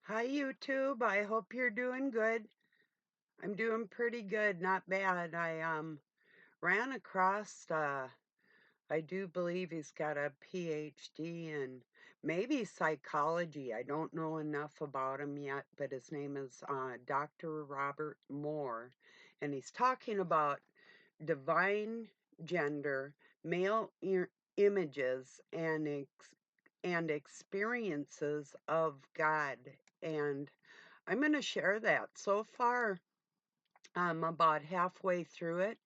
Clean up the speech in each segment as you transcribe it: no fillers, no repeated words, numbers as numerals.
Hi, YouTube. I hope you're doing good. I'm doing pretty good, not bad. I ran across I do believe he's got a PhD in maybe psychology. I don't know enough about him yet, but his name is Dr. Robert Moore, and he's talking about divine gender, male images, and experiences of God. And I'm going to share that. So far, I'm about halfway through it.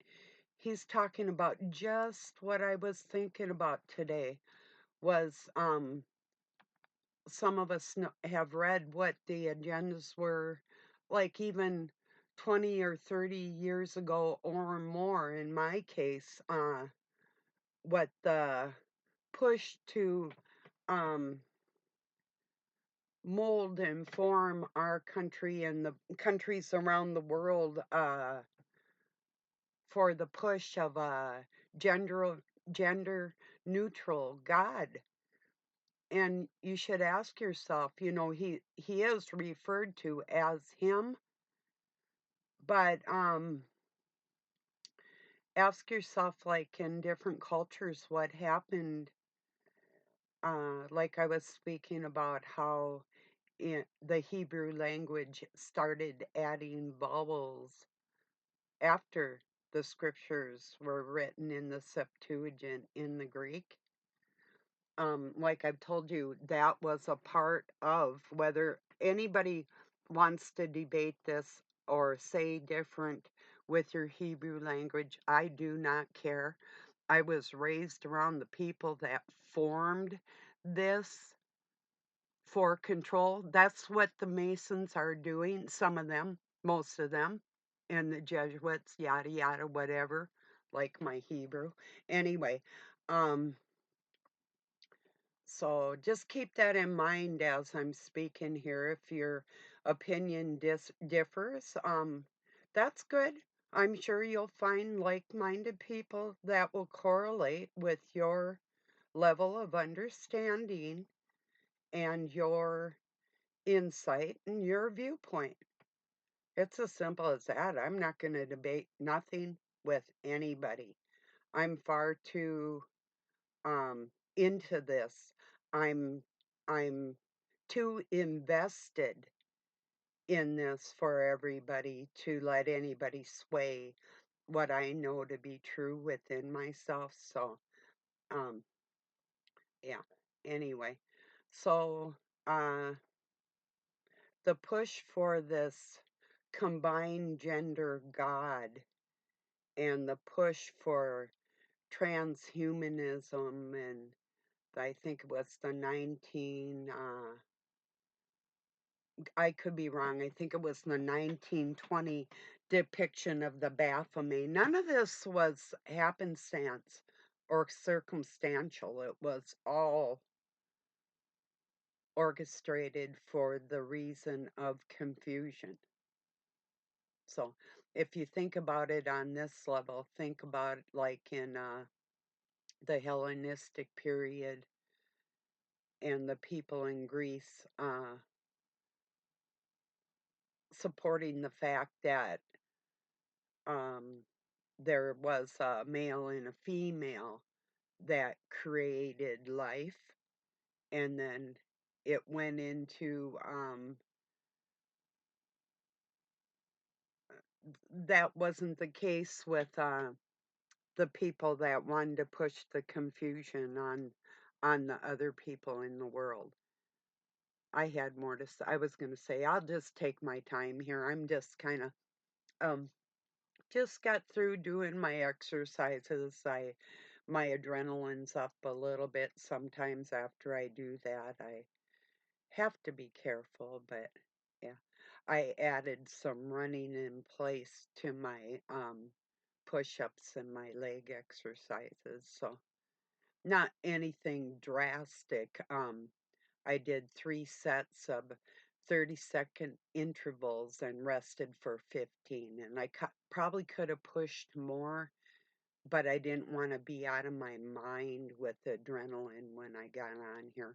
He's talking about just what I was thinking about today was some of us have read what the agendas were like even 20 or 30 years ago or more in my case, what the push to um, mold and form our country and the countries around the world, for the push of a gender gender neutral God. And you should ask yourself, he is referred to as him, but ask yourself, like, in different cultures, what happened. Like I was speaking about how the Hebrew language started adding vowels after the scriptures were written in the Septuagint in the Greek. Like I've told you, that was a part of whether anybody wants to debate this or say different with your Hebrew language. I do not care. I was raised around the people that formed this for control. That's what the Masons are doing, some of them, most of them, and the Jesuits, yada yada, whatever, like my Hebrew. Anyway, um, so just keep that in mind as I'm speaking here. If your opinion differs, that's good. I'm sure you'll find like-minded people that will correlate with your level of understanding and your insight and your viewpoint. It's as simple as that. I'm not going to debate nothing with anybody. I'm far too into this. I'm I'm too invested in this for everybody to let anybody sway what I know to be true within myself. So, um, yeah. Anyway, so uh, the push for this combined gender God and the push for transhumanism, and I think it was the 19 I could be wrong. I think it was the 1920 depiction of the Baphomet. None of this was happenstance or circumstantial. It was all orchestrated for the reason of confusion. So, if you think about it on this level, think about it like in the Hellenistic period and the people in Greece supporting the fact that um, there was a male and a female that created life, and then it went into that wasn't the case with the people that wanted to push the confusion on the other people in the world. I had more to say. I was going to say I'll just take my time here. I'm just kind of um just got through doing my exercises. My adrenaline's up a little bit sometimes after I do that. I have to be careful, but yeah. I added some running in place to my push-ups and my leg exercises. So not anything drastic. I did 3 sets of 30-second intervals and rested for 15. And I probably could have pushed more, but I didn't want to be out of my mind with adrenaline when I got on here.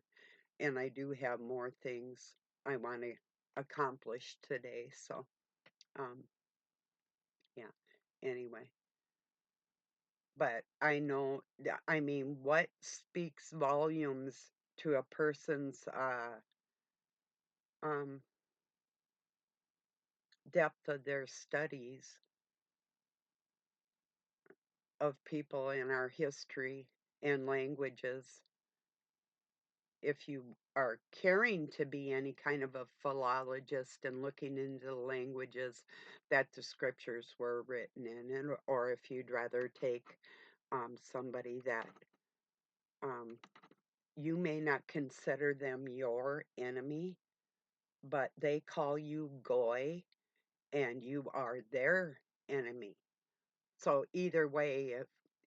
And I do have more things I want to accomplished today. So, um, yeah. Anyway, but I know, I mean, what speaks volumes to a person's um, depth of their studies of people in our history and languages, if you are caring to be any kind of a philologist and looking into the languages that the scriptures were written in, and, or if you'd rather take somebody that um, you may not consider them your enemy, but they call you Goy and you are their enemy. So either way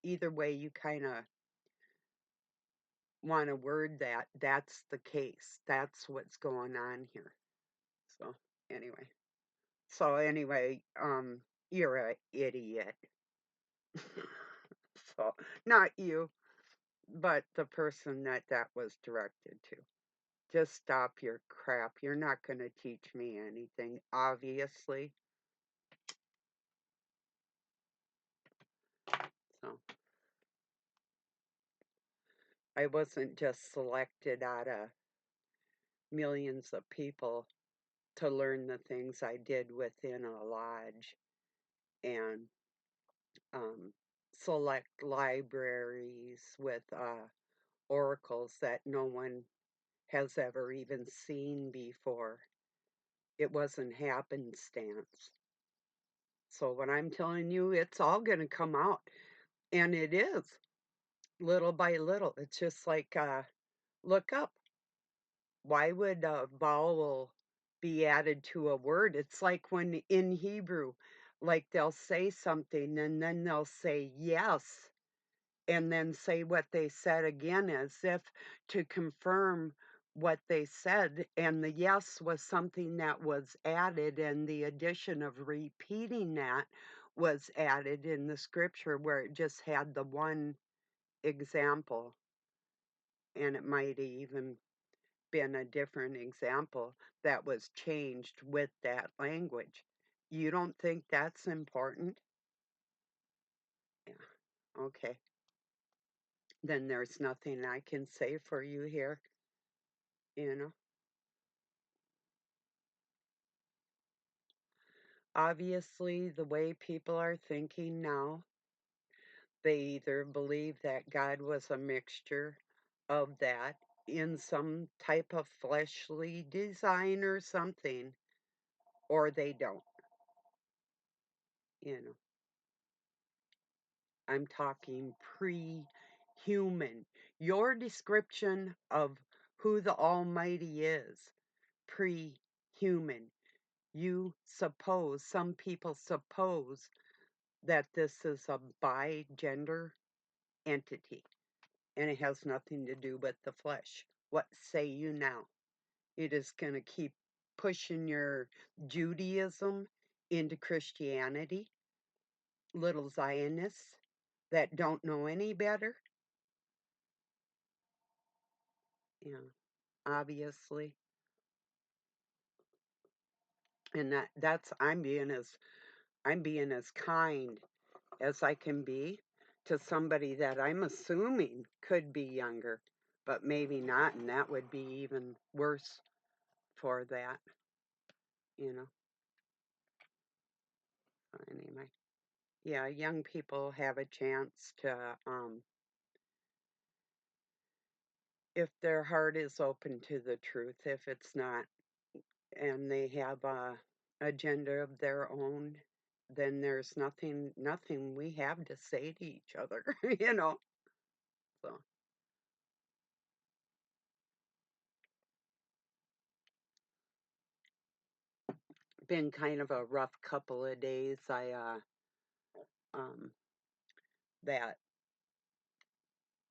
you kind of want to word that, that's the case. That's what's going on here. So anyway. So anyway, you're a idiot. So not you, but the person that that was directed to. Just stop your crap. You're not going to teach me anything, obviously. So I wasn't just selected out of millions of people to learn the things I did within a lodge and um, select libraries with oracles that no one has ever even seen before. It wasn't happenstance. So what I'm telling you, it's all going to come out. And it is, little by little. It's just like, look up. Why would a vowel be added to a word? It's like when in Hebrew, like they'll say something and then they'll say yes and then say what they said again as if to confirm what they said. And the yes was something that was added, and the addition of repeating that was added in the scripture where it just had the one example, and it might even been a different example that was changed with that language. You don't think that's important? Yeah. Okay. Then there's nothing I can say for you here, you know. Obviously, the way people are thinking now, they either believe that God was a mixture of that in some type of fleshly design or something, or they don't, you know. I'm talking pre human. Your description of who the Almighty is, pre human. You suppose, some people suppose, that this is a bi gender entity and it has nothing to do with the flesh. What say you now? It is going to keep pushing your Judaism into Christianity, little Zionists that don't know any better. Yeah, obviously. And that's I'm being as kind as I can be to somebody that I'm assuming could be younger, but maybe not, and that would be even worse for that, you know. Anyway, yeah, young people have a chance to, if their heart is open to the truth, if it's not, and they have a agenda of their own, then there's nothing we have to say to each other, you know. So been kind of a rough couple of days. Um that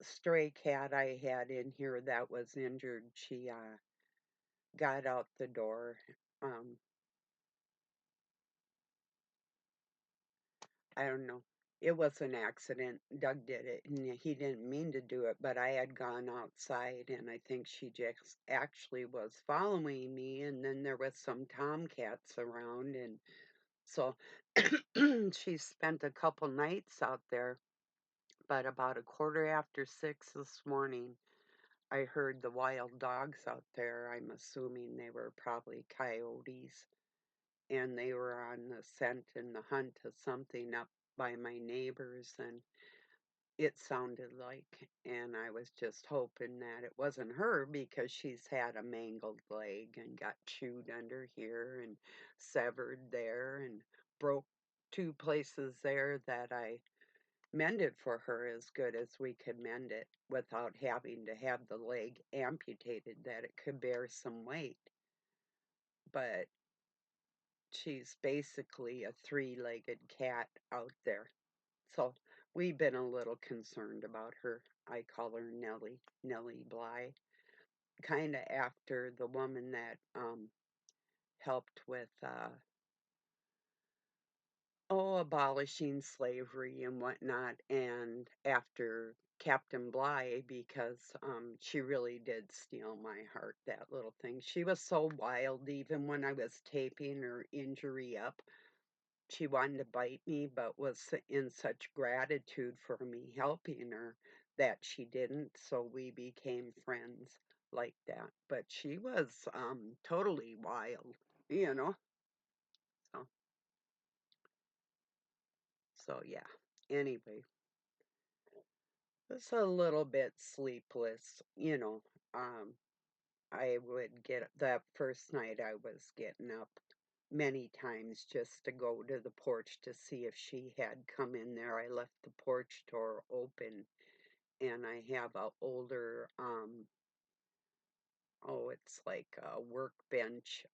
stray cat I had in here that was injured, she got out the door. Um I don't know. It was an accident. Doug did it, and he didn't mean to do it, but I had gone outside, and I think she just actually was following me, and then there was some tomcats around, and so she spent a couple nights out there. But about a quarter after 6 this morning, I heard the wild dogs out there. I'm assuming they were probably coyotes, and they were on the scent and the hunt of something up by my neighbors, and it sounded like, and I was just hoping that it wasn't her because she's had a mangled leg and got chewed under here and severed there and broke two places there that I mended for her as good as we could mend it without having to have the leg amputated, that it could bear some weight. But she's basically a three-legged cat out there. So we've been a little concerned about her. I call her Nellie, Nellie Bly, kind of after the woman that helped with abolishing slavery and whatnot, and after Captain Bligh, because she really did steal my heart, that little thing. She was so wild, even when I was taping her injury up. She wanted to bite me, but was in such gratitude for me helping her that she didn't, so we became friends like that. But she was totally wild, you know. So, so yeah. Anyway, it's a little bit sleepless, you know. Um, I would get that first night I was getting up many times just to go to the porch to see if she had come in there. I left the porch door open, and I have a older oh, it's like a workbench,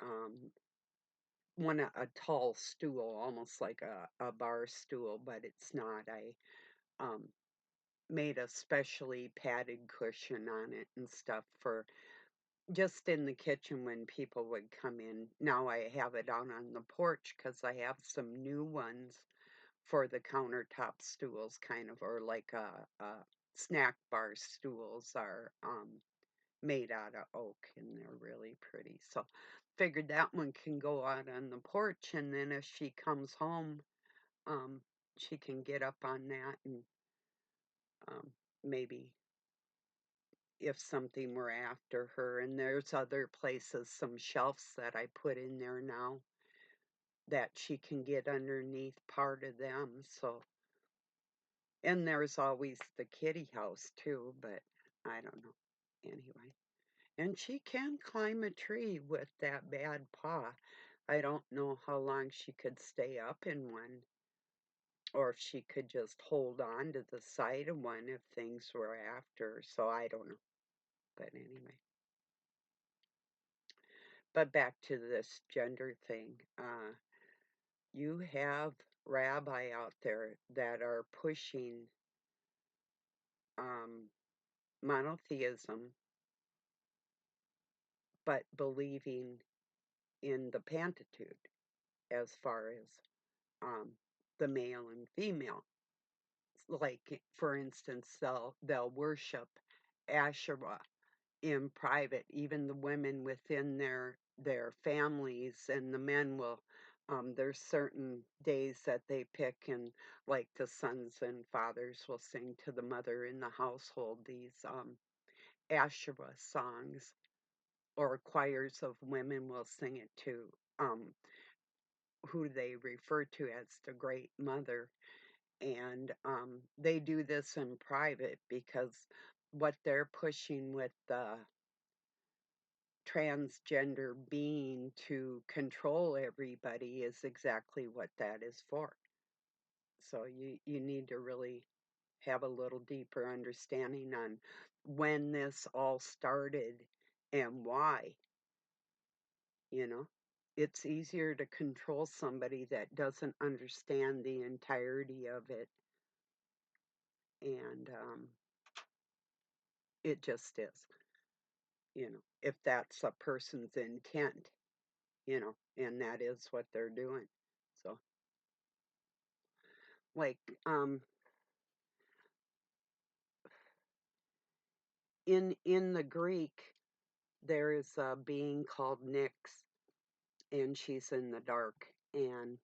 a tall stool, almost like a bar stool, but it's not. I um made a specially padded cushion on it and stuff for just in the kitchen when people would come in. Now I have it out on the porch because I have some new ones for the countertop stools, kind of, or like a snack bar stools are made out of oak, and they're really pretty. So figured that one can go out on the porch, and then if she comes home, um, she can get up on that and um, maybe if something were after her. And there's other places, some shelves that I put in there now that she can get underneath part of them. So, and there's always the kitty house too, but I don't know. Anyway, and she can climb a tree with that bad paw. I don't know how long she could stay up in one, or if she could just hold on to the side of one if things were after her. So I don't know. But anyway. But back to this gender thing. You have rabbi out there that are pushing um, monotheism, but believing in the Pentateuch as far as um, the male and female. Like, for instance, they'll worship Asherah in private, even the women within their families, and the men will there's certain days that they pick, and like the sons and fathers will sing to the mother in the household these Asherah songs, or choirs of women will sing it to who they refer to as the great mother. And they do this in private because what they're pushing with the transgender being to control everybody is exactly what that is for. So you need to really have a little deeper understanding on when this all started and why, you know. It's easier to control somebody that doesn't understand the entirety of it, and it just is, if that's a person's intent, and that is what they're doing. So Like, in the Greek, there is a being called Nyx, and she's in the dark, and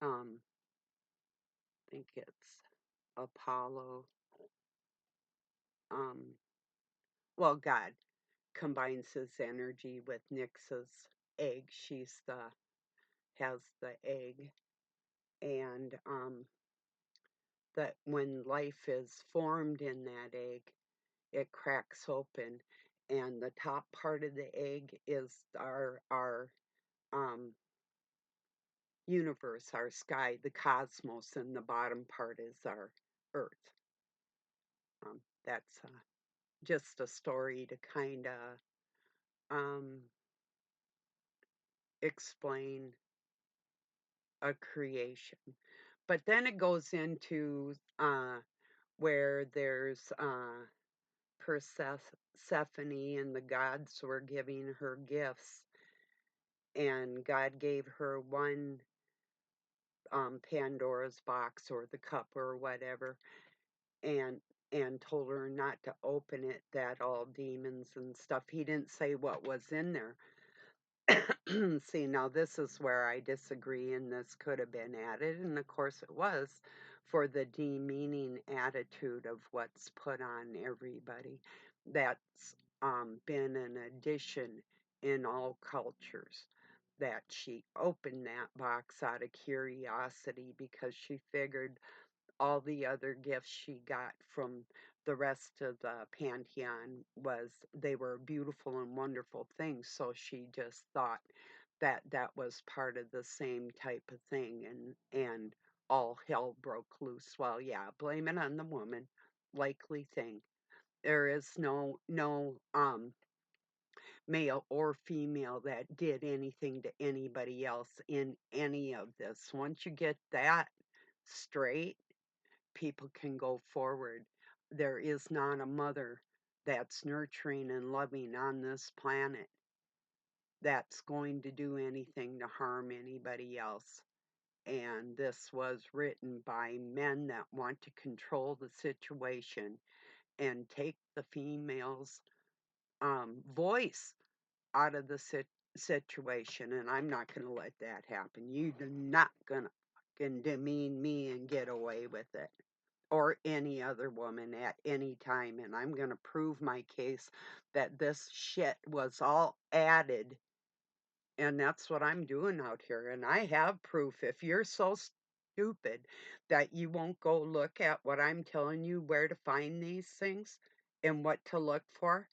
I think it's Apollo. Um, well, God combines his energy with Nyx's egg. She's the has the egg, and that when life is formed in that egg, it cracks open, and the top part of the egg is our um, universe, our sky, the cosmos, and the bottom part is our Earth. That's just a story to kind of um, explain a creation. But then it goes into where there's Persephone and the gods were giving her gifts, and God gave her one Pandora's box or the cup or whatever, and told her not to open it. That all demons and stuff. He didn't say what was in there. See, now this is where I disagree, and this could have been added, and of course it was, for the demeaning attitude of what's put on everybody. That's been an addition in all cultures. That she opened that box out of curiosity because she figured all the other gifts she got from the rest of the pantheon was they were beautiful and wonderful things, so she just thought that that was part of the same type of thing, and all hell broke loose. Well, yeah, blame it on the woman. Likely thing. There is no male or female that did anything to anybody else in any of this. Once you get that straight, people can go forward. There is not a mother that's nurturing and loving on this planet that's going to do anything to harm anybody else. And this was written by men that want to control the situation and take the female's voice out of the situation. And I'm not going to let that happen. You're not going to fucking demean me and get away with it, or any other woman at any time. And I'm going to prove my case that this shit was all added. And that's what I'm doing out here. And I have proof. If you're so stupid that you won't go look at what I'm telling you, where to find these things and what to look for,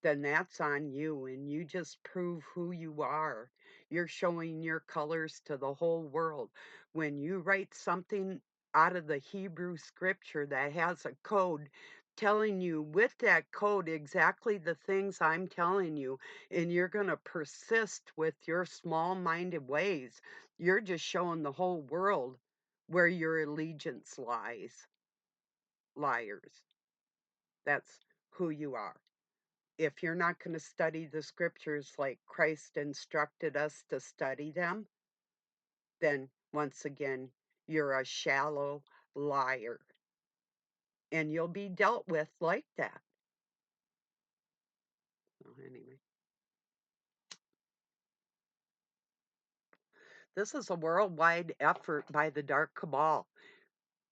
then that's on you. And you just prove who you are. You're showing your colors to the whole world. When you write something out of the Hebrew scripture that has a code telling you with that code exactly the things I'm telling you, and you're going to persist with your small minded ways, you're just showing the whole world where your allegiance lies. Liars. That's who you are. If you're not going to study the scriptures like Christ instructed us to study them, then once again, you're a shallow liar. And you'll be dealt with like that. So, anyway, this is a worldwide effort by the Dark Cabal.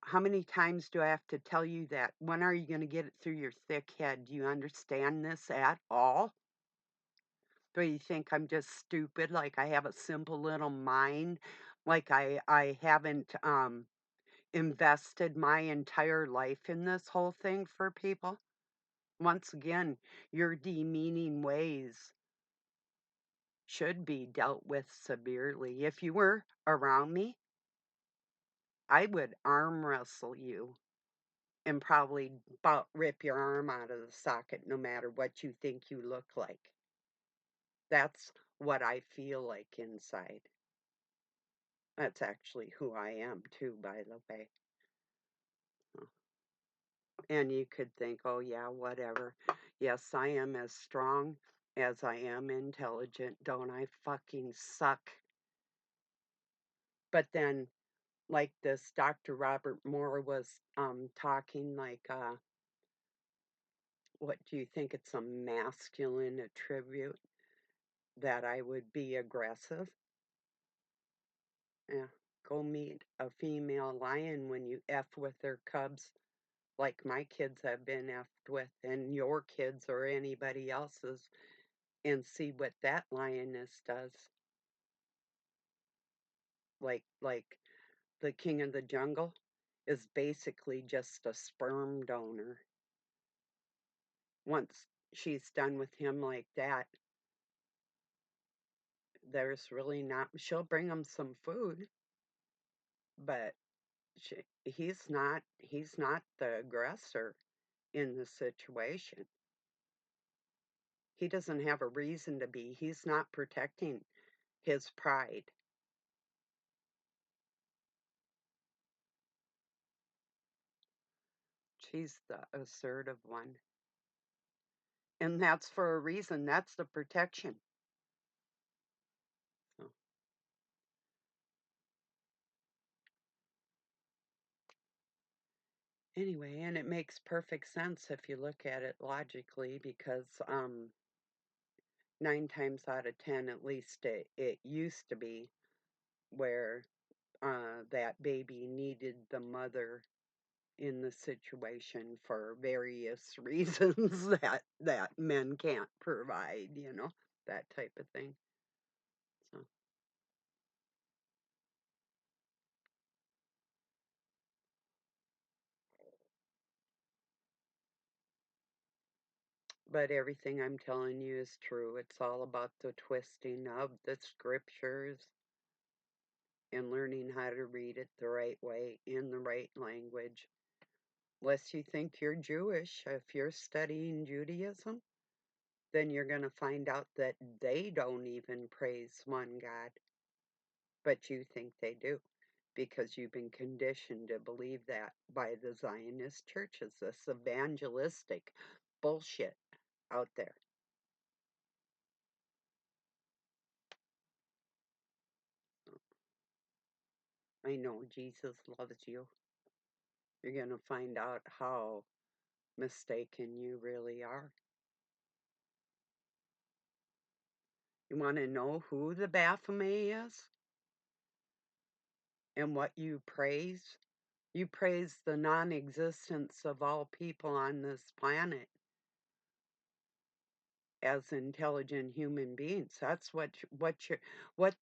How many times do I have to tell you that? When are you going to get it through your thick head? Do you understand this at all? Do you think I'm just stupid, like I have a simple little mind, like I haven't invested my entire life in this whole thing for people? Once again, your demeaning ways should be dealt with severely. If you were around me, I would arm wrestle you and probably about rip your arm out of the socket no matter what you think you look like. That's what I feel like inside. That's actually who I am, too, by the way. And you could think, oh, yeah, whatever. Yes, I am as strong as I am intelligent. Don't I fucking suck? But then like this Dr. Robert Moore was talking like what do you think it's a masculine attribute that I would be aggressive? Yeah. Go meet a female lion when you F with their cubs like my kids have been effed with and your kids or anybody else's and see what that lioness does. Like the king of the jungle is basically just a sperm donor. Once she's done with him like that, there's really not she'll bring him some food, but he's not the aggressor in the situation. He doesn't have a reason to be. He's not protecting his pride. She's the assertive one. And that's for a reason. That's the protection. So, anyway, and it makes perfect sense if you look at it logically because 9 times out of 10, at least it used to be, where that baby needed the mother in the situation for various reasons that men can't provide, that type of thing. So, but everything I'm telling you is true. It's all about the twisting of the scriptures and learning how to read it the right way in the right language. Lest you think you're Jewish, if you're studying Judaism, then you're going to find out that they don't even praise one God, but you think they do because you've been conditioned to believe that by the Zionist churches, this evangelistic bullshit out there. I know Jesus loves you. You're going to find out how mistaken you really are. You want to know who the Baphomet is and what you praise? You praise the non existence of all people on this planet as intelligent human beings. That's what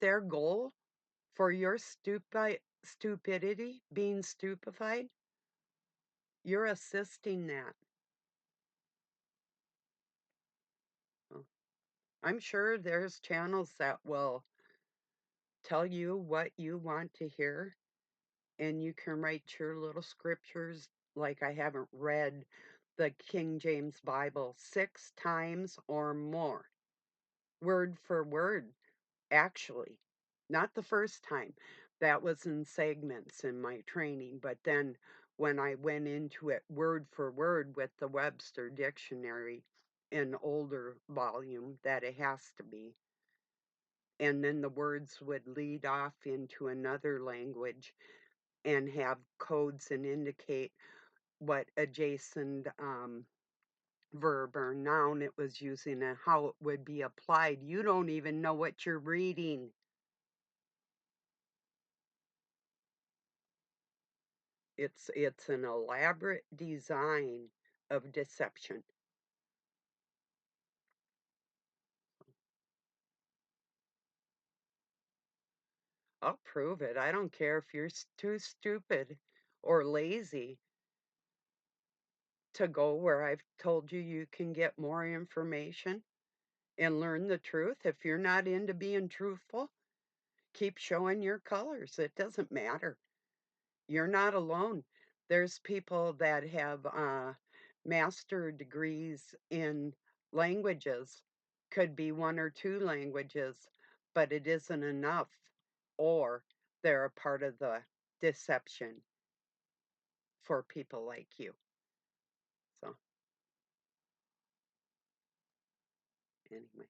their goal for your stupidity, being stupefied, you're assisting that. Well, I'm sure there's channels that will tell you what you want to hear, and you can write your little scriptures. Like I haven't read the King James Bible 6 times or more, word for word, actually. Not the first time. That was in segments in my training, but then when I went into it word for word with the Webster Dictionary, an older volume that it has to be, and then the words would lead off into another language and have codes and indicate what adjacent verb or noun it was using and how it would be applied. You don't even know what you're reading. It's an elaborate design of deception. I'll prove it. I don't care if you're too stupid or lazy to go where I've told you you can get more information and learn the truth. If you're not into being truthful, keep showing your colors. It doesn't matter. You're not alone. There's people that have master degrees in languages, could be one or two languages, but it isn't enough, or they're a part of the deception for people like you. So, anyway,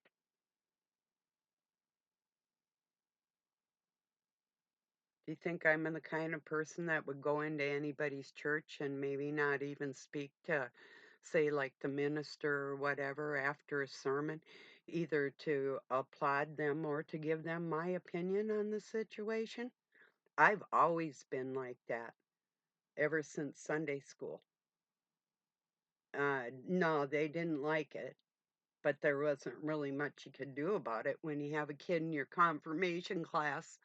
Do you think I'm the kind of person that would go into anybody's church and maybe not even speak to, say, like the minister or whatever after a sermon, either to applaud them or to give them my opinion on the situation? I've always been like that ever since Sunday school. No, they didn't like it, but there wasn't really much you could do about it when you have a kid in your confirmation class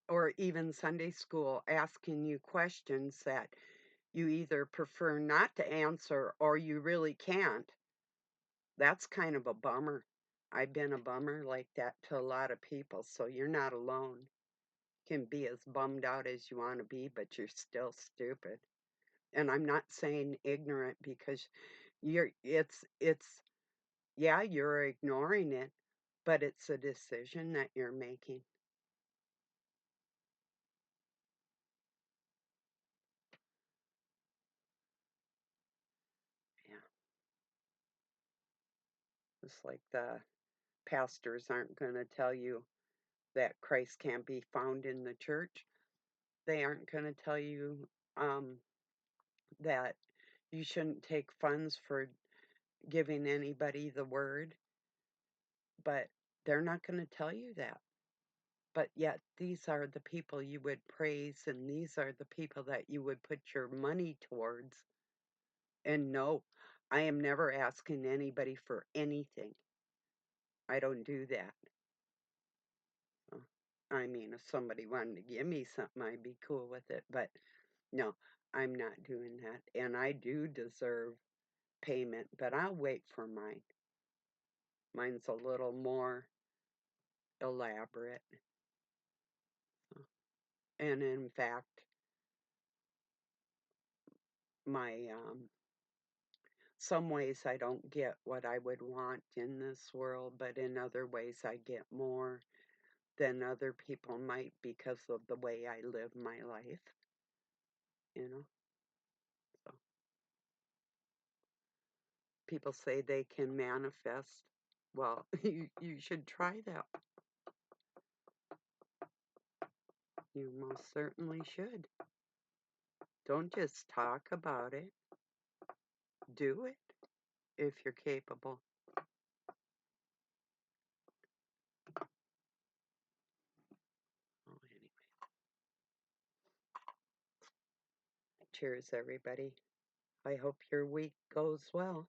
or even Sunday school asking you questions that you either prefer not to answer or you really can't. That's kind of a bummer. I've been a bummer like that to a lot of people, so you're not alone. You can be as bummed out as you want to be, but you're still stupid. And I'm not saying ignorant because it's yeah, you're ignoring it, but it's a decision that you're making. Yeah. It's like the pastors aren't going to tell you that Christ can't be found in the church. They aren't going to tell you um, that you shouldn't take funds for giving anybody the word, but they're not going to tell you that. But yet, these are the people you would praise, and these are the people that you would put your money towards. And no, I am never asking anybody for anything. I don't do that. Uh, I mean, if somebody wanted to give me something, I'd be cool with it. But no, I'm not doing that. And I do deserve payment, but I'll wait for mine. Mine's a little more elaborate. And in fact, my some ways I don't get what I would want in this world, but in other ways I get more than other people might because of the way I live my life, you know. So people say they can manifest. Well, you should try that. You most certainly should. Don't just talk about it. Do it if you're capable. Oh, anyway. Cheers, everybody. I hope your week goes well.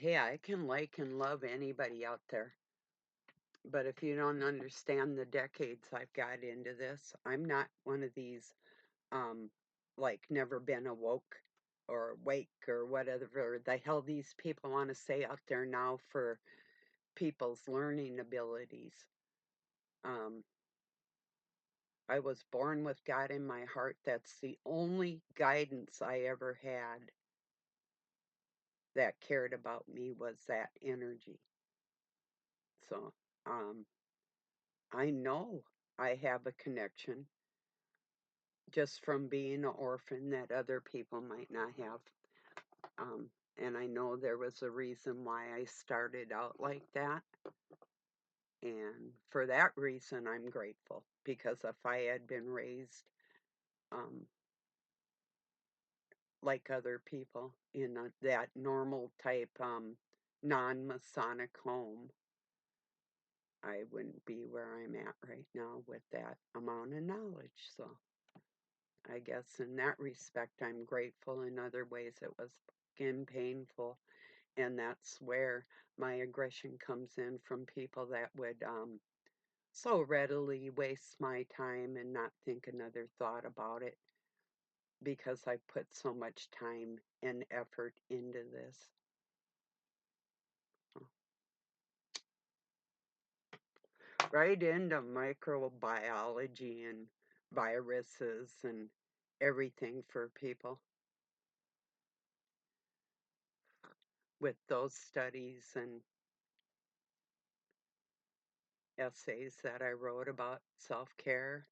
Hey, I can like and love anybody out there. But if you don't understand the decades I've got into this, I'm not one of these, um, like, never been awoke or awake or whatever the hell these people want to say out there now for people's learning abilities. Um, I was born with God in my heart. That's the only guidance I ever had that cared about me was that energy. So, um, I know I have a connection just from being an orphan that other people might not have. Um, and I know there was a reason why I started out like that. And for that reason, I'm grateful because if I had been raised um, like other people in that normal type non Masonic home, I wouldn't be where I'm at right now with that amount of knowledge. So I guess in that respect, I'm grateful. In other ways, it was again painful. And that's where my aggression comes in from people that would so readily waste my time and not think another thought about it because I put so much time and effort into this. Right into microbiology and viruses and everything for people with those studies and essays that I wrote about self care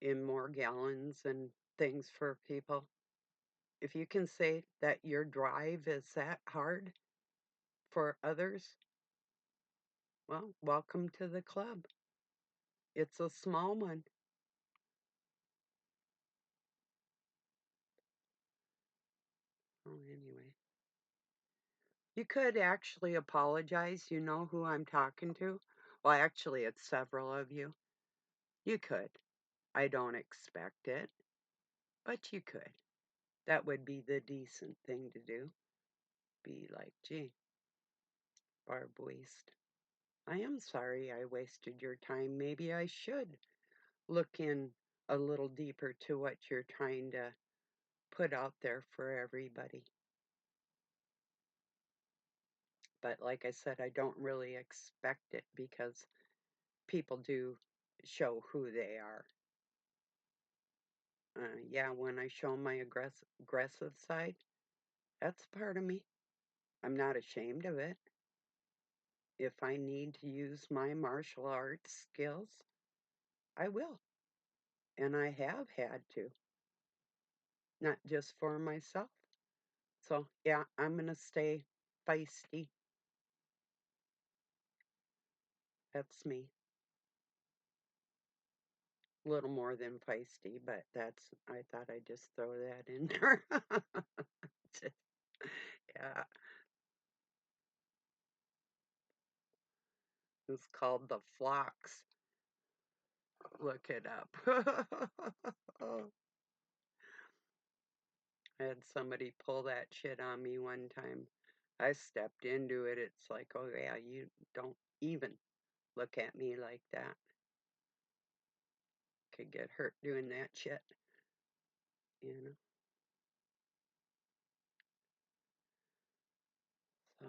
in more gallons and things for people. If you can say that your drive is that hard for others, Well, welcome to the club. It's a small one. Oh, anyway. You could actually apologize. You know who I'm talking to? Well, actually, it's several of you. You could. I don't expect it, but you could. That would be the decent thing to do. Be like, gee, Barb waste. I am sorry I wasted your time. Maybe I should look in a little deeper to what you're trying to put out there for everybody. But like I said, I don't really expect it because people do show who they are. Yeah, when I show my aggressive side, that's part of me. I'm not ashamed of it. If I need to use my martial arts skills, I will. And I have had to, not just for myself. So, yeah, I'm going to stay feisty. That's me. A little more than feisty, but I thought I'd just throw that in there. Yeah, it's called The Flocks. Look it up. I had somebody pull that shit on me one time. I stepped into it. It's like, oh yeah, you don't even look at me like that. Could get hurt doing that shit, you know. So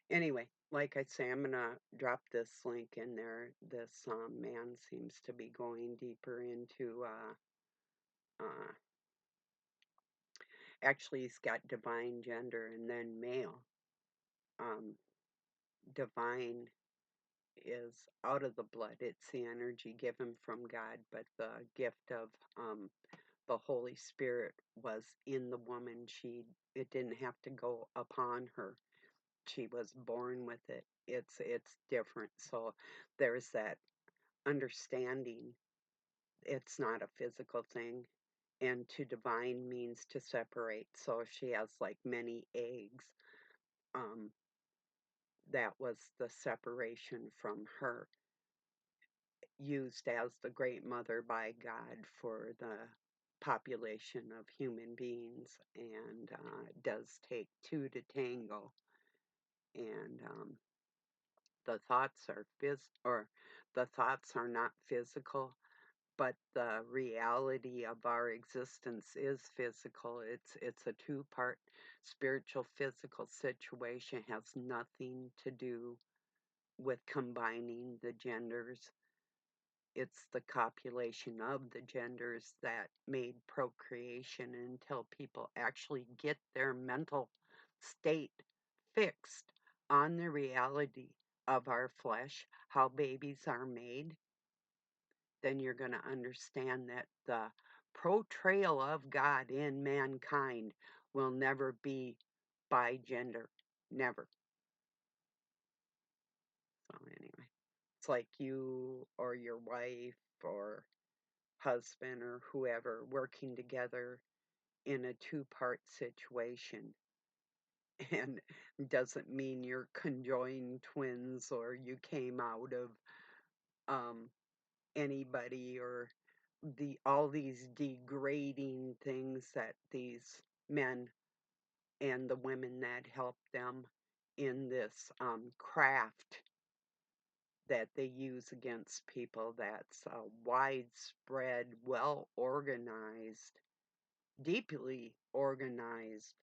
anyway, like I say, I'm gonna drop this link in there. This man seems to be going deeper into actually he's got divine gender and then male. Um, divine is out of the blood. It's the energy given from God, but the gift of the Holy Spirit was in the woman. It didn't have to go upon her. She was born with it. It's different. So there's that understanding. It's not a physical thing. And to divine means to separate. So if she has like many eggs, um, that was the separation from her, used as the great mother by God for the population of human beings, and it does take two to tango. And the thoughts are or the thoughts are not physical, but the reality of our existence is physical. It's a two-part spiritual physical situation. Has nothing to do with combining the genders. It's the copulation of the genders that made procreation until people actually get their mental state fixed on the reality of our flesh, how babies are made, then you're going to understand that the portrayal of God in mankind will never be by gender. Never. So, anyway, it's like you or your wife or husband or whoever working together in a two-part situation. And doesn't mean you're conjoined twins or you came out of um, anybody, or all these degrading things that these men and the women that help them in this craft that they use against people. That's a widespread, well organized, deeply organized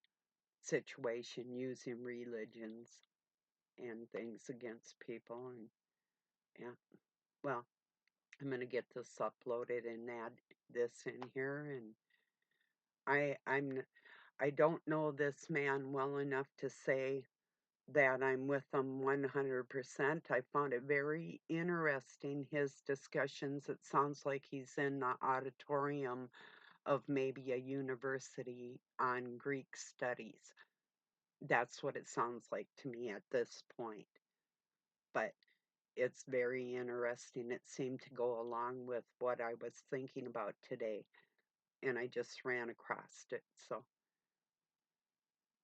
situation using religions and things against people. And yeah, well, I'm going to get this uploaded and add this in here. And I don't know this man well enough to say that I'm with him 100%. I found it very interesting, his discussions. It sounds like he's in the auditorium of maybe a university on Greek studies. That's what it sounds like to me at this point. but it's very interesting. It seemed to go along with what I was thinking about today, and I just ran across it. So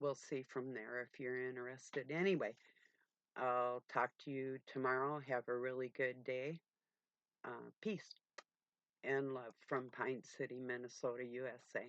we'll see from there if you're interested. Anyway, I'll talk to you tomorrow. Have a really good day. Peace and love from Pine City, Minnesota, USA.